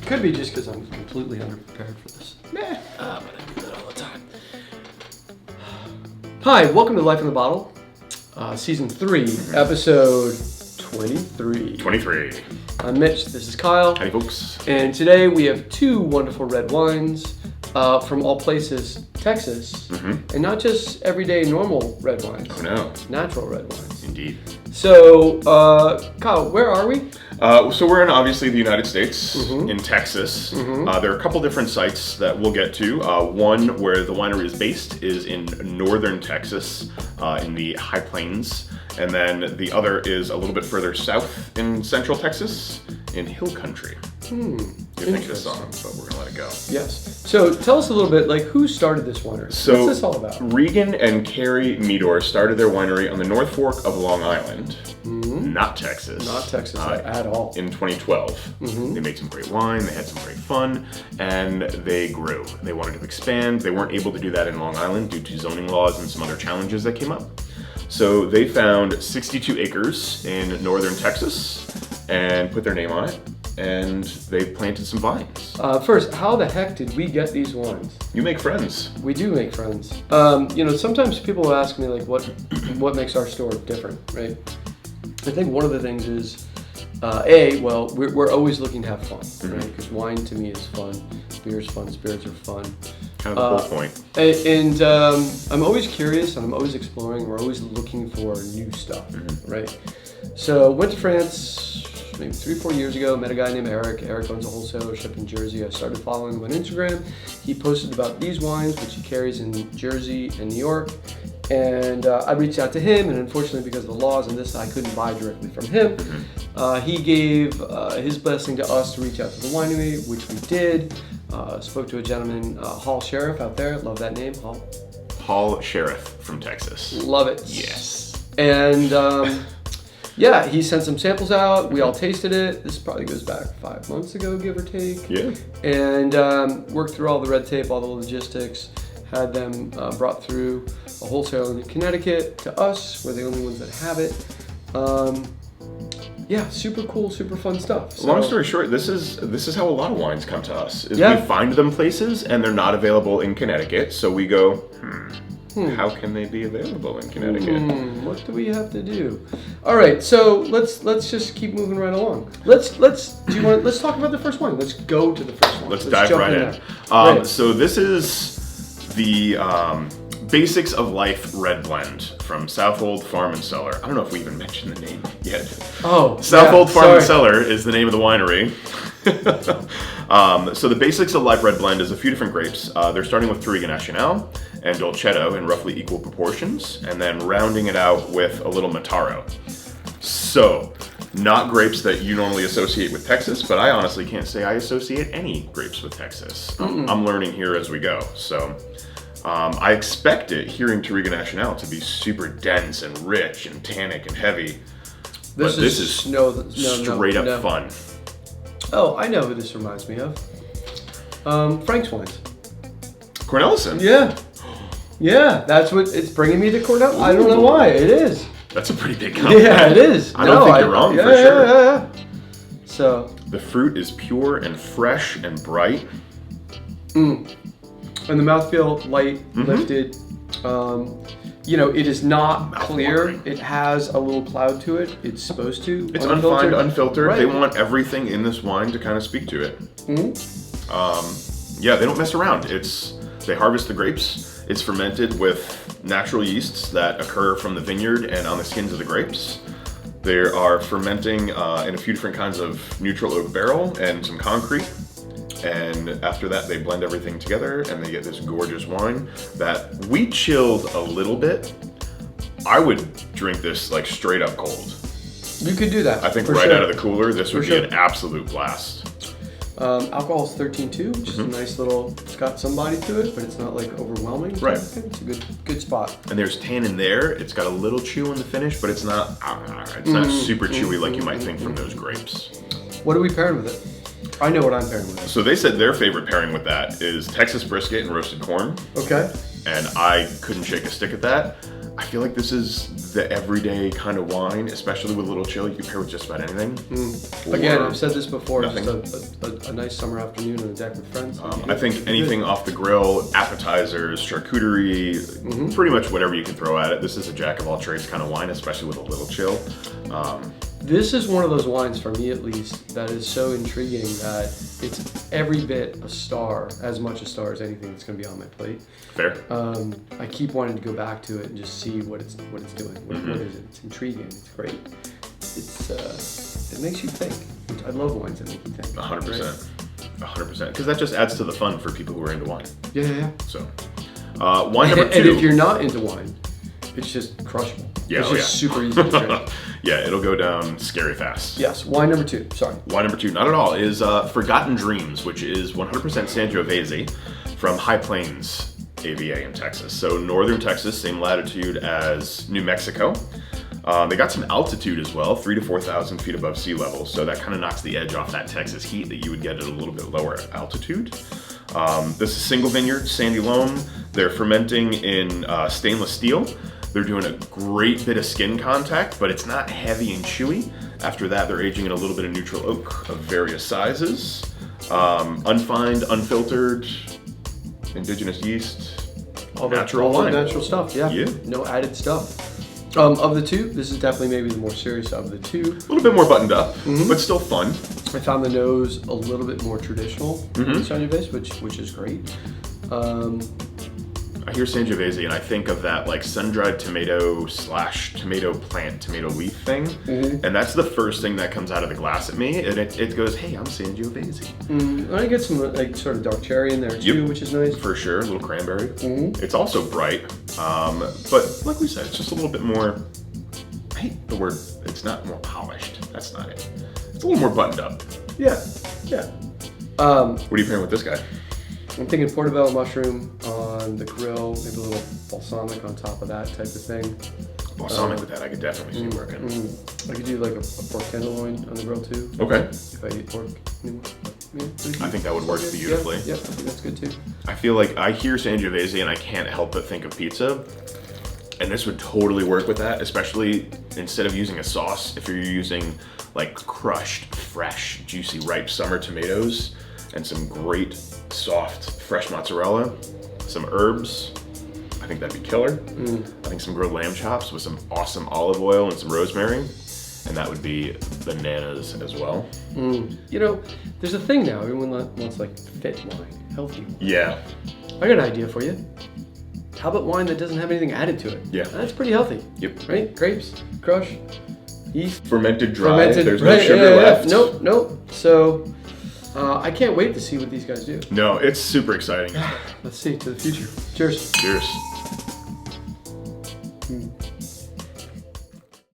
Could be just because I'm completely underprepared for this. Meh. But I do that all the time. Hi, welcome to Life in the Bottle, Season 3, Episode 23. 23. I'm Mitch, this is Kyle. Hey, folks. And today we have two wonderful red wines from all places, Texas. And not just everyday normal red wines. Oh, no. Natural red wines. Indeed. So, Kyle, where are we? So we're in, obviously, the United States, in Texas. There are a couple different sites that we'll get to. One where the winery is based is in northern Texas, in the High Plains. And then the other is a little bit further south in central Texas, in Hill Country. You think this song, but we're gonna let it go. Yes. So tell us a little bit, like, who started this winery? So, what's this all about? Regan and Carrie Meador started their winery on the North Fork of Long Island, not Texas. Not Texas at all. In 2012. They made some great wine, they had some great fun, and they grew. They wanted to expand. They weren't able to do that in Long Island due to zoning laws and some other challenges that came up. So they found 62 acres in northern Texas and put their name on it, and they planted some vines. First, how the heck did we get these wines? You make friends. We do make friends. Sometimes people ask me, like, what makes our store different, right? I think one of the things is, we're always looking to have fun, right? Because wine to me is fun, beer is fun, spirits are fun. Kind of the whole point. And I'm always curious and I'm always exploring. We're always looking for new stuff, right? So went to France maybe 3-4 years ago, met a guy named Eric. Eric owns a wholesaler shop in Jersey. I started following him on Instagram. He posted about these wines, which he carries in Jersey and New York. And I reached out to him, and unfortunately because of the laws and this, I couldn't buy directly from him. He gave his blessing to us to reach out to the winery, which we did. Spoke to a gentleman, Hall Sheriff out there. Love that name, Hall. Hall Sheriff from Texas. Love it. Yes. And he sent some samples out. We all tasted it. This probably goes back 5 months ago, give or take. Yeah. And worked through all the red tape, all the logistics. Had them brought through a wholesaler in Connecticut to us. We're the only ones that have it. Super cool, super fun stuff. So, long story short, this is how a lot of wines come to us. We find them places and they're not available in Connecticut, so we go, how can they be available in Connecticut? What do we have to do? All right, so let's just keep moving right along. Let's talk about the first one. Let's go to the first one. Let's dive right in. Right. So this is the Basics of Life Red Blend from Southold Farm and Cellar. I don't know if we even mentioned the name yet. Southold Farm and Cellar is the name of the winery. So the Basics of Life Red Blend is a few different grapes. They're starting with Touriga Nacional and Dolcetto in roughly equal proportions, and then rounding it out with a little Mataro. So, not grapes that you normally associate with Texas, but I honestly can't say I associate any grapes with Texas. I'm learning here as we go. So, I expected hearing Touriga Nacional to be super dense and rich and tannic and heavy. This is straight up fun. Oh, I know who this reminds me of. Frank's Wines. Cornelison. Yeah, that's what it's bringing me to Cornell. I don't know why. It is. That's a pretty big compliment. Yeah, it is. I don't think you're wrong, for sure. Yeah. So the fruit is pure and fresh and bright. And the mouthfeel light, lifted. It is not clear. It has a little cloud to it. It's supposed to. It's unfined, unfiltered. Right. They want everything in this wine to kind of speak to it. They don't mess around. They harvest the grapes. It's fermented with natural yeasts that occur from the vineyard and on the skins of the grapes. They are fermenting in a few different kinds of neutral oak barrel and some concrete. And after that, they blend everything together and they get this gorgeous wine that we chilled a little bit. I would drink this like straight up cold. You could do that. I think right out of the cooler, this would be an absolute blast. Alcohol is 13.2, which is a nice little, it's got some body to it, but it's not like overwhelming. Right. It's a good spot. And there's tannin there. It's got a little chew in the finish, but it's not super chewy like you might think from those grapes. What are we pairing with it? I know what I'm pairing with it. So they said their favorite pairing with that is Texas brisket and roasted corn. Okay. And I couldn't shake a stick at that. I feel like this is the everyday kind of wine, especially with a little chill. You can pair with just about anything. Again, I've said this before, nothing. just a nice summer afternoon on the deck with friends. I think anything off the grill, appetizers, charcuterie, pretty much whatever you can throw at it. This is a jack of all trades kind of wine, especially with a little chill. This is one of those wines, for me at least, that is so intriguing that it's every bit a star, as much a star as anything that's going to be on my plate. Fair. I keep wanting to go back to it and just see what it's doing. What is it? It's intriguing. It's great. It makes you think. I love wines that make you think. 100%. 100%. Because that just adds to the fun for people who are into wine. Yeah. So, wine number 2. And if you're not into wine, it's just crushable. Yeah, it's just super easy to drink. Yeah, it'll go down scary fast. Yes, wine number 2, sorry. Wine number 2, not at all, is Forgotten Dreams, which is 100% Sangiovese from High Plains AVA in Texas. So northern Texas, same latitude as New Mexico. They got some altitude as well, 3,000 to 4,000 feet above sea level. So that kind of knocks the edge off that Texas heat that you would get at a little bit lower altitude. This is single vineyard, sandy loam. They're fermenting in stainless steel. They're doing a great bit of skin contact, but it's not heavy and chewy. After that, they're aging in a little bit of neutral oak of various sizes. Unfined, unfiltered, indigenous yeast, All natural the wine. natural stuff, yeah. No added stuff. Of the two, this is definitely maybe the more serious of the two. A little bit more buttoned up, but still fun. I found the nose a little bit more traditional in Sangiovese, which is great. I hear Sangiovese and I think of that like sun-dried tomato / tomato plant, tomato leaf thing. And that's the first thing that comes out of the glass at me. And it goes, hey, I'm Sangiovese. I get some like sort of dark cherry in there too, which is nice. For sure, a little cranberry. It's also bright, but like we said, it's just a little bit more, I hate the word, it's not more polished. That's not it. It's a little more buttoned up. Yeah. What are you pairing with this guy? I'm thinking portobello mushroom on the grill, maybe a little balsamic on top of that type of thing. Balsamic with that, I could definitely see working. I could do like a pork tenderloin on the grill too. Okay. If I eat pork anymore. I think that would work beautifully. Yeah, I think that's good too. I feel like I hear Sangiovese and I can't help but think of pizza. And this would totally work with that, especially instead of using a sauce, if you're using like crushed, fresh, juicy, ripe summer tomatoes and some great, soft, fresh mozzarella, some herbs. I think that'd be killer. I think some grilled lamb chops with some awesome olive oil and some rosemary. And that would be bananas as well. You know, there's a thing now. Everyone wants like fit wine, healthy wine. Yeah. I got an idea for you. How about wine that doesn't have anything added to it? Yeah. That's pretty healthy. Yep. Right? Grapes, crush, yeast. Fermented dry, there's no sugar left. Nope. So, I can't wait to see what these guys do. No, it's super exciting. Let's see, to the future. Cheers. Cheers.